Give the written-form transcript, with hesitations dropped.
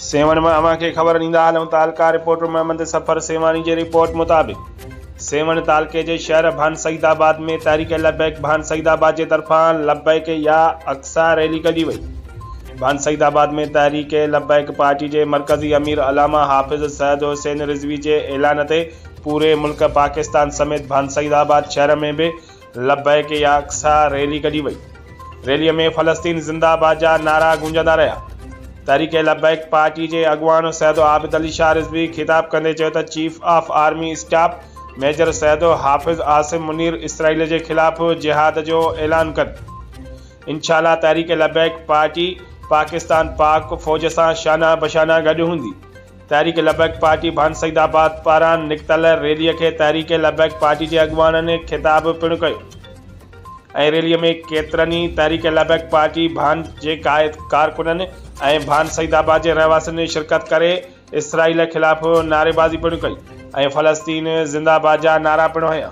Seven में अवां खे ख़बर ॾींदा हलूं तालका रिपोर्टर मोहम्मद सफ़र सेवानी जी रिपोर्ट मुताबिक़ सेवन तालके जे शहर भान सईदाबाद में तहरीक लबैक भान सईदाबाद जे तरफ़ां लबैक या अक्सा रैली कढी वई। भान सईदाबाद में तहरीक लबैक पार्टी के मरकज़ी अमीर अलामा हाफ़िज़ सैयद हुसैन रिज़वी के ऐलान ते पूरे मुल्क पाकिस्तान समेत भान सईदाबाद शहर में भी लबैक या अक्सा रैली कढी वई। रैली में फ़लस्तीन ज़िंदाबाद जा नारा गूंजंदा रहा। तहरीक लबैक पार्टी के अगवान सैयद आबिद अली शाह रिज़वी खिताब कंदे चयो त chief of army staff major Syed Hafiz Asim Munir Israel के खिलाफ जिहाद जो ऐलान कनि। इंशाअल्लाह तहरीक लबैक पार्टी पाकिस्तान पाक फौज से शाना बशाना गड हूंदी। तहरीक लबैक पार्टी भान सईदाबाद पारां निकतल रैली के तहरीक लबैक पार्टी के अगवान ने खिताब पिणु कयो। रैली में केतरनि तहरीक लबैक पार्टी भान के कारकुननि और भान सईदाबाद के रहवासियों ने शिरकत करे इसराइल खिलाफ नारेबाजी पिणु कई। फ़लस्तीन ज़िंदाबाद जा नारा पिणु हया।